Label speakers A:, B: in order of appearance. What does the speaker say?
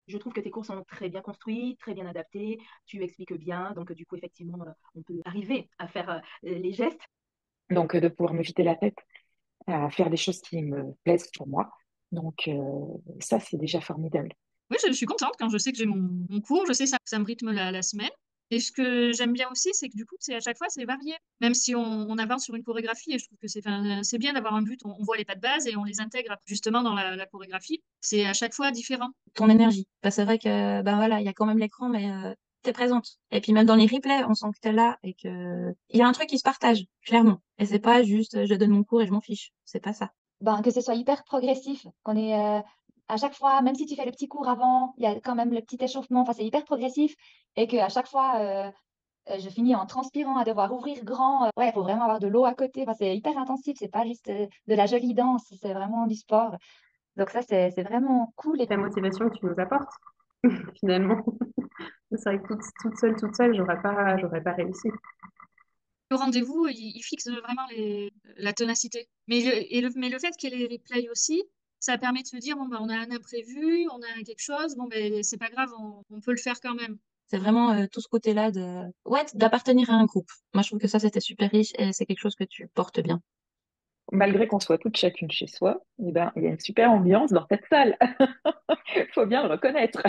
A: Je trouve que tes cours sont très bien construits, très bien adaptés, tu expliques bien, donc du coup, effectivement, on peut arriver à faire les gestes.
B: Donc, de pouvoir me vider la tête à faire des choses qui me plaisent pour moi. Donc, ça, c'est déjà formidable.
C: Oui, je suis contente quand je sais que j'ai mon cours, je sais que ça me rythme la semaine. Et ce que j'aime bien aussi, c'est que du coup, c'est à chaque fois, c'est varié. Même si on avance sur une chorégraphie, et je trouve que c'est bien d'avoir un but, on voit les pas de base et on les intègre justement dans la chorégraphie. C'est à chaque fois différent. Ton énergie. Bah, c'est vrai que ben voilà, il y a quand même l'écran, mais t'es présente. Et puis même dans les replays, on sent que t'es là et que il y a un truc qui se partage, clairement. Et c'est pas juste je donne mon cours et je m'en fiche. C'est pas ça.
D: Ben, que ce soit hyper progressif, qu'on est à chaque fois, même si tu fais le petit cours avant, il y a quand même le petit échauffement, enfin c'est hyper progressif et qu'à chaque fois je finis en transpirant à devoir ouvrir grand. Ouais, il faut vraiment avoir de l'eau à côté, enfin, c'est hyper intensif, c'est pas juste de la jolie danse, c'est vraiment du sport. Donc ça c'est vraiment cool.
E: La motivation que tu nous apportes, finalement. C'est vrai que toute seule, j'aurais pas réussi.
C: Le rendez-vous, il fixe vraiment la ténacité. Mais le fait qu'il y ait les replays aussi, ça permet de se dire, bon, bah, on a un imprévu, on a quelque chose, bon, ben, c'est pas grave, on peut le faire quand même. C'est vraiment tout ce côté-là ouais, d'appartenir à un groupe. Moi, je trouve que ça, c'était super riche et c'est quelque chose que tu portes bien.
B: Malgré qu'on soit toutes chacune chez soi, eh ben, il y a une super ambiance dans cette salle. Il faut bien le reconnaître.